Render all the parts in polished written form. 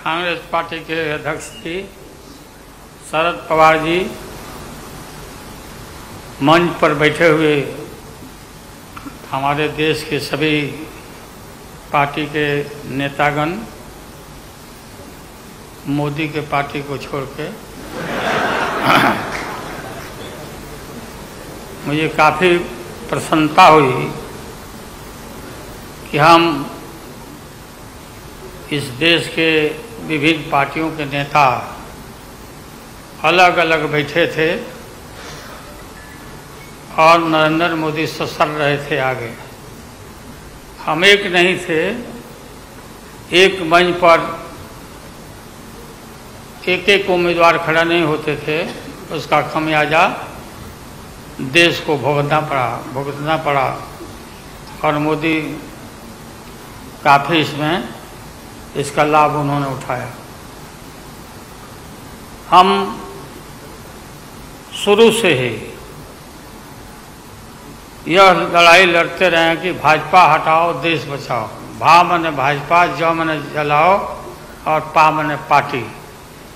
Congress party के अध्यक्ष जी शरद पवार जी मंच पर बैठे हुए हमारे देश के सभी पार्टी के नेतागण मोदी के पार्टी को छोड़ के मुझे काफ़ी प्रसन्नता हुई कि हम इस देश के विभिन्न पार्टियों के नेता अलग अलग बैठे थे और नरेंद्र मोदी ससर रहे थे आगे। हम एक नहीं थे, एक मंच पर एक एक उम्मीदवार खड़ा नहीं होते थे, उसका खमियाजा देश को भुगतना पड़ा और मोदी काफ़ी इसका लाभ उन्होंने उठाया। हम शुरू से ही यह लड़ाई लड़ते रहे कि भाजपा हटाओ देश बचाओ। भा मने भाजपा, ज मने जलाओ और पा मने पार्टी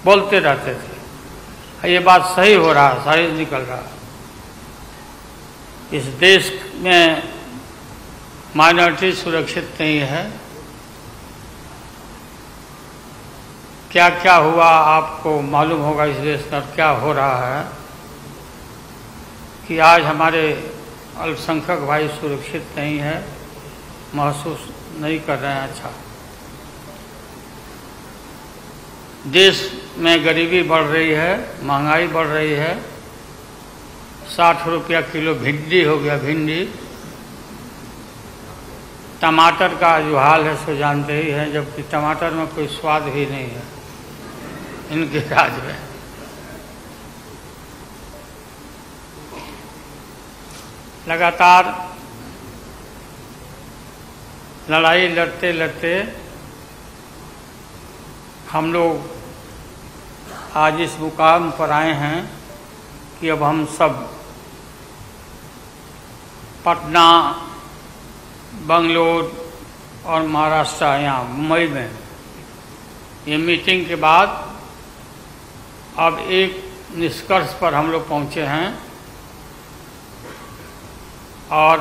बोलते रहते थे। ये बात सही हो रहा, सही निकल रहा। इस देश में माइनॉरिटी सुरक्षित नहीं है। क्या क्या हुआ आपको मालूम होगा इस देश में क्या हो रहा है कि आज हमारे अल्पसंख्यक भाई सुरक्षित नहीं है, महसूस नहीं कर रहे हैं। अच्छा, देश में गरीबी बढ़ रही है, महंगाई बढ़ रही है। 60 रुपया किलो भिंडी हो गया, भिंडी। टमाटर का जो हाल है सो जानते ही हैं, जबकि टमाटर में कोई स्वाद ही नहीं है इनके राज में। लगातार लड़ाई लड़ते लड़ते हम लोग आज इस मुकाम पर आए हैं कि अब हम सब पटना, बंगलोर और महाराष्ट्र, यहाँ मुंबई में ये मीटिंग के बाद अब एक निष्कर्ष पर हम लोग पहुँचे हैं और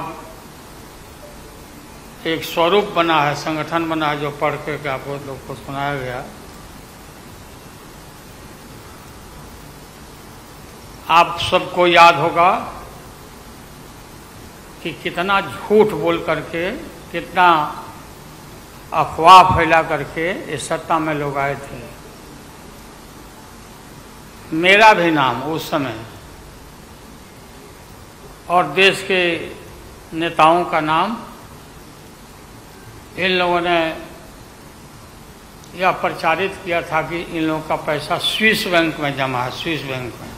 एक स्वरूप बना है, संगठन बना है जो पढ़ के आप लोग को सुनाया गया। आप सबको याद होगा कि कितना झूठ बोल करके, कितना अफवाह फैला करके इस सत्ता में लोग आए थे। मेरा भी नाम उस समय और देश के नेताओं का नाम इन लोगों ने यह प्रचारित किया था कि इन लोगों का पैसा स्विस बैंक में जमा है, स्विस बैंक में।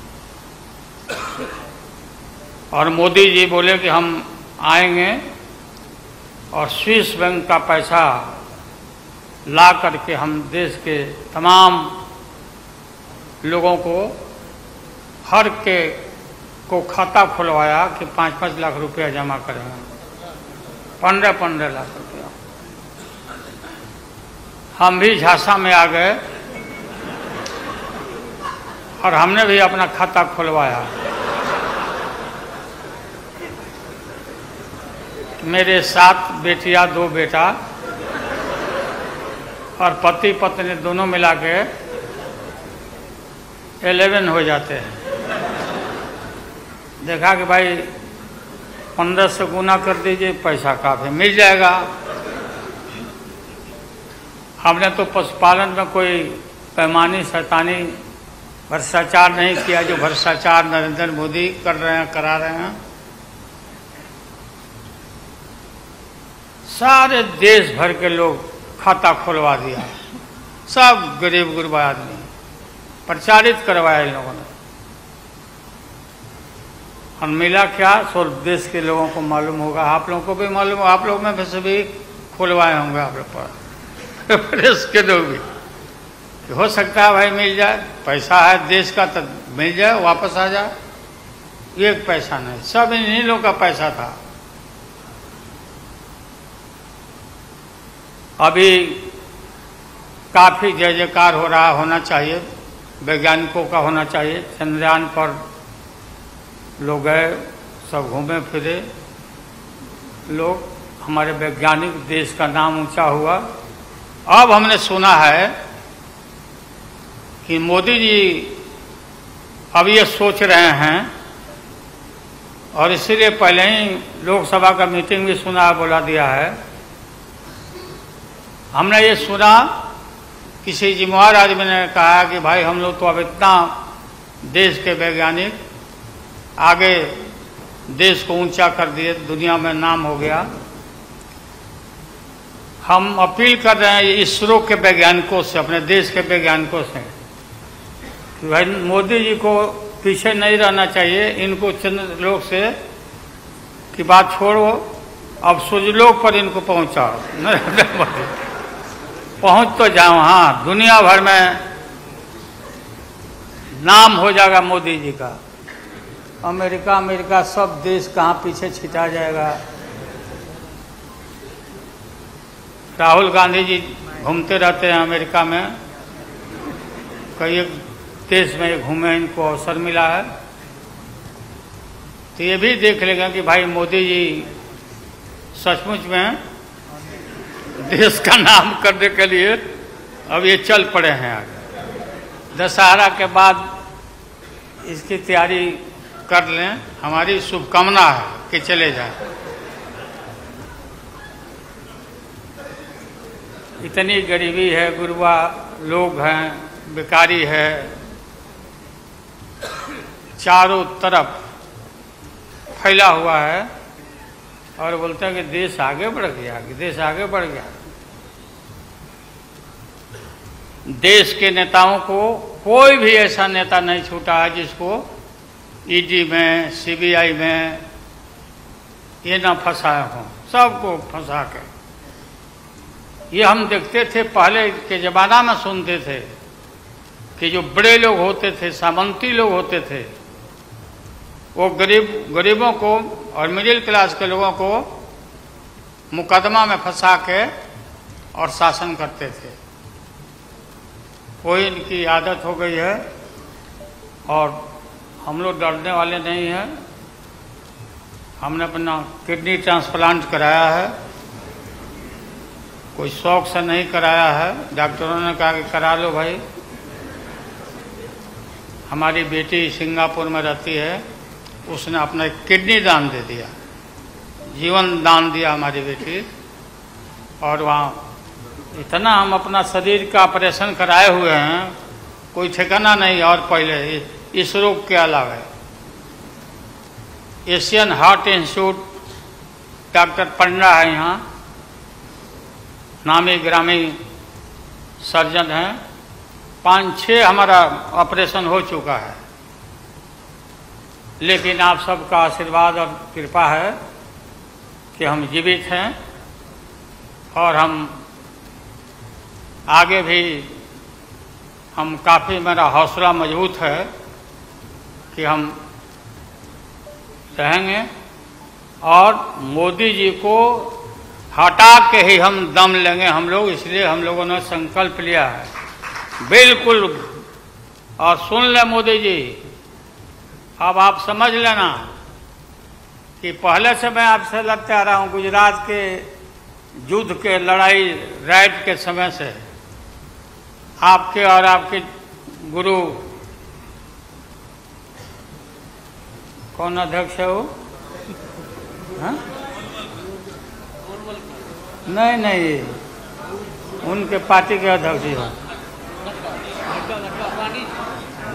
और मोदी जी बोले कि हम आएंगे और स्विस बैंक का पैसा ला करके हम देश के तमाम लोगों को हर के को खाता खुलवाया कि 5-5 लाख रुपया जमा करेंगे, 15-15 लाख रुपया। हम भी झांसा में आ गए और हमने भी अपना खाता खुलवाया। मेरे 7 बेटियां, 2 बेटा और पति पत्नी दोनों मिला के 11 हो जाते हैं। देखा कि भाई 15 से गुना कर दीजिए, पैसा काफ़ी मिल जाएगा। हमने तो पशुपालन में कोई पैमानी शैतानी भ्रष्टाचार नहीं किया जो भ्रष्टाचार नरेंद्र मोदी कर रहे हैं, करा रहे हैं। सारे देश भर के लोग खाता खुलवा दिया, सब गरीब गुरबा आदमी प्रचारित करवाया इन लोगों ने। और मिला क्या, सो देश के लोगों को मालूम होगा, आप लोगों को भी मालूम, आप लोग में से भी खुलवाए होंगे आप लोग पर, प्रेस के लोग भी। हो सकता है भाई मिल जाए, पैसा है देश का तो मिल जाए, वापस आ जाए। एक पैसा नहीं, सब इन्हीं लोगों का पैसा था। अभी काफ़ी जय जयकार हो रहा होना चाहिए, वैज्ञानिकों का होना चाहिए। चंद्रयान पर लोग गए, सब घूमे फिरे लोग, हमारे वैज्ञानिक, देश का नाम ऊंचा हुआ। अब हमने सुना है कि मोदी जी अब ये सोच रहे हैं, और इसीलिए पहले ही लोकसभा का मीटिंग भी सुना, बोला दिया है। हमने ये सुना, किसी जिम्मेवार आदमी ने कहा कि भाई हम लोग तो अब इतना देश के वैज्ञानिक आगे देश को ऊंचा कर दिए, दुनिया में नाम हो गया। हम अपील कर रहे हैं इसरो के वैज्ञानिकों से, अपने देश के वैज्ञानिकों से, कि भाई मोदी जी को पीछे नहीं रहना चाहिए। इनको चंद्रलोक से की बात छोड़ो, अब सूर्यलोक पर इनको पहुंचाओ। पहुंच तो जाओ, हाँ, दुनिया भर में नाम हो जाएगा मोदी जी का। अमेरिका सब देश कहाँ पीछे छिटा जाएगा। राहुल गांधी जी घूमते रहते हैं अमेरिका में, कई देश में घूमे, इनको अवसर मिला है। तो ये भी देख लेगा कि भाई मोदी जी सचमुच में देश का नाम करने के लिए अब ये चल पड़े हैं आगे। दशहरा के बाद इसकी तैयारी कर लें, हमारी शुभकामना है कि चले जाएं। इतनी गरीबी है, गुरबा लोग हैं, बेकारी है, चारों तरफ फैला हुआ है, और बोलते हैं कि देश आगे बढ़ गया, कि देश आगे बढ़ गया। देश के नेताओं को कोई भी ऐसा नेता नहीं छूटा है जिसको ईडी में, सीबीआई में ये ना फंसाए हों, सबको फंसा के। ये हम देखते थे, पहले के ज़माना में सुनते थे कि जो बड़े लोग होते थे, सामंती लोग होते थे, वो गरीबों को और मिडिल क्लास के लोगों को मुकदमा में फंसा के और शासन करते थे। कोई इनकी आदत हो गई है, और हम लोग डरने वाले नहीं हैं। हमने अपना किडनी ट्रांसप्लांट कराया है, कोई शौक से नहीं कराया है। डॉक्टरों ने कहा कि करा लो भाई। हमारी बेटी सिंगापुर में रहती है, उसने अपना किडनी दान दे दिया, जीवन दान दिया हमारी बेटी। और वहाँ इतना हम अपना शरीर का ऑपरेशन कराए हुए हैं, कोई ठिकाना नहीं। और पहले इस रोग के अलावा एशियन हार्ट इंस्टीट्यूट, डॉक्टर पंडा है यहाँ, नामी ग्रामी सर्जन हैं, 5-6 हमारा ऑपरेशन हो चुका है। लेकिन आप सबका आशीर्वाद और कृपा है कि हम जीवित हैं, और हम आगे भी हम काफ़ी, मेरा हौसला मजबूत है कि हम रहेंगे, और मोदी जी को हटा के ही हम दम लेंगे हम लोग। इसलिए हम लोगों ने संकल्प लिया है, बिल्कुल। और सुन ले मोदी जी, अब आप समझ लेना कि पहले से मैं आपसे लड़ते आ रहा हूँ, गुजरात के युद्ध के लड़ाई राइट के समय से। आपके और आपके गुरु, कौन अध्यक्ष है वो? हाँ? नहीं, उनके पार्टी के अध्यक्ष जी हैं।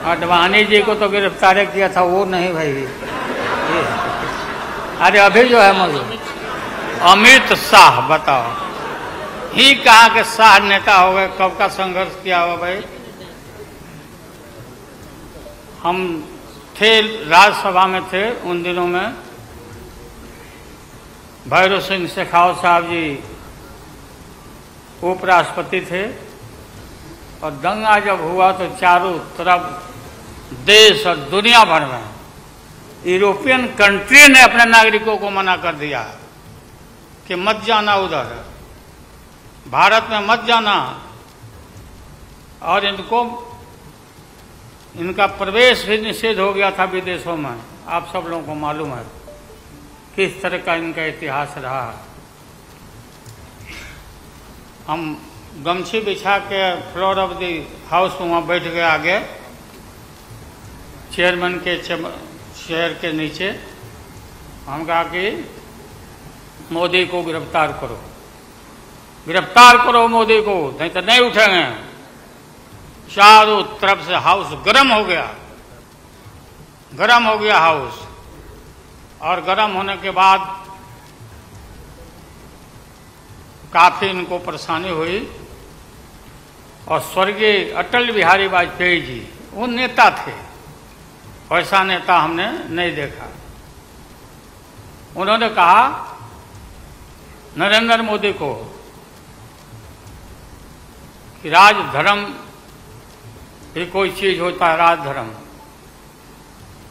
अडवाणी जी को तो गिरफ्तार किया था, वो नहीं भाई। अरे अभी जो है मौजूद अमित शाह, बताओ, ही कहा कि शाह नेता हो गए, कब का संघर्ष किया हुआ भाई। हम थे, राज्यसभा में थे उन दिनों में, भैरव सिंह शेखावत साहब जी उपराष्ट्रपति थे, और दंगा जब हुआ तो चारों तरफ देश और दुनिया भर में यूरोपियन कंट्री ने अपने नागरिकों को मना कर दिया कि मत जाना उधर, भारत में मत जाना। और इनका प्रवेश भी निषेध हो गया था विदेशों में। आप सब लोगों को मालूम है किस तरह का इनका इतिहास रहा है। हम गमछी बिछा के फ्लोर ऑफ द हाउस में वहाँ बैठ गए आगे चेयरमैन के चेयर के नीचे। हम कहा कि मोदी को गिरफ्तार करो, गिरफ्तार करो मोदी को, नहीं तो नहीं उठेंगे। चारों तरफ से हाउस गर्म हो गया, गर्म हो गया हाउस। और गर्म होने के बाद काफी इनको परेशानी हुई। और स्वर्गीय अटल बिहारी वाजपेयी जी वो नेता थे, वैसा नेता हमने नहीं देखा। उन्होंने कहा नरेंद्र मोदी को कि राजधर्म भी कोई चीज होता है, राजधर्म।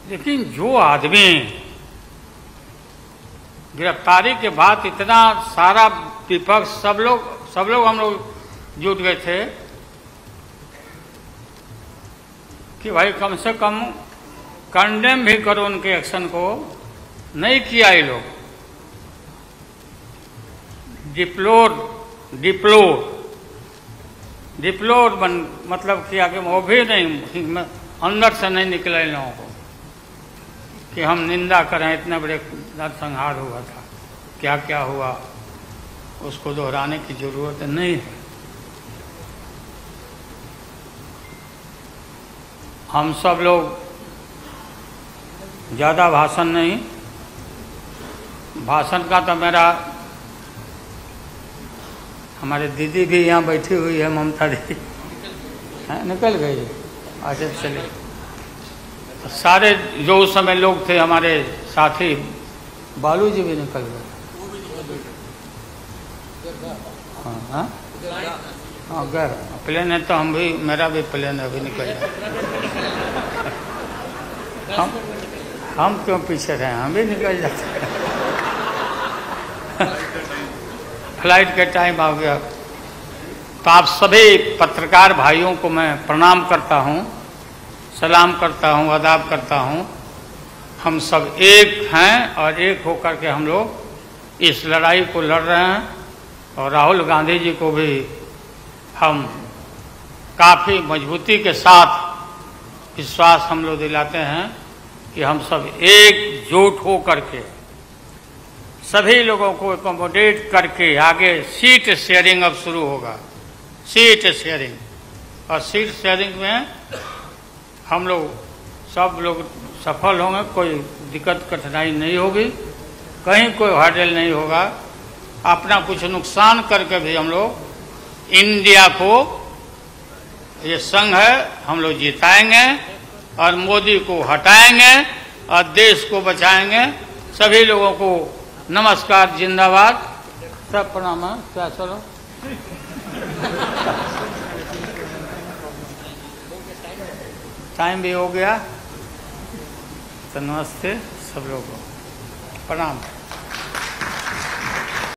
लेकिन जो आदमी गिरफ्तारी के बाद इतना सारा विपक्ष सब लोग हम लोग जुट गए थे कि भाई कम से कम कंडेम भी करो उनके एक्शन को। नहीं किया ये लोग। डिप्लोर मतलब किया कि वो भी नहीं, अंदर से नहीं निकले इन लोगों को कि हम निंदा करें। इतने बड़े नरसंहार हुआ था, क्या क्या हुआ उसको दोहराने की जरूरत नहीं है। हम सब लोग ज़्यादा भाषण नहीं, भाषण का तो मेरा, हमारे दीदी भी यहाँ बैठी हुई है, ममता दी निकल गई। अच्छा चलिए, सारे जो उस समय लोग थे हमारे साथी, बालू जी भी निकल गए। हाँ हाँ गए प्लेन है तो हम भी, मेरा भी प्लेन है, अभी निकल जाए। हम क्यों पीछे रहे, हम भी निकल जाते। फ्लाइट के टाइम आ गया। तो आप सभी पत्रकार भाइयों को मैं प्रणाम करता हूँ, सलाम करता हूँ, आदाब करता हूँ। हम सब एक हैं और एक होकर के हम लोग इस लड़ाई को लड़ रहे हैं। और राहुल गांधी जी को भी हम काफ़ी मजबूती के साथ विश्वास हम लोग दिलाते हैं कि हम सब एकजुट हो करके सभी लोगों को एकोमोडेट करके आगे सीट शेयरिंग अब शुरू होगा। सीट शेयरिंग, और सीट शेयरिंग में हम लोग सब लोग सफल होंगे। कोई दिक्कत कठिनाई नहीं होगी, कहीं कोई हर्डल नहीं होगा। अपना कुछ नुकसान करके भी हम लोग इंडिया को, ये संघ है, हम लोग जिताएंगे और मोदी को हटाएंगे और देश को बचाएंगे। सभी लोगों को नमस्कार, जिंदाबाद, सब प्रणाम। क्या चलो टाइम भी हो गया तो नमस्ते सब लोगों को, प्रणाम।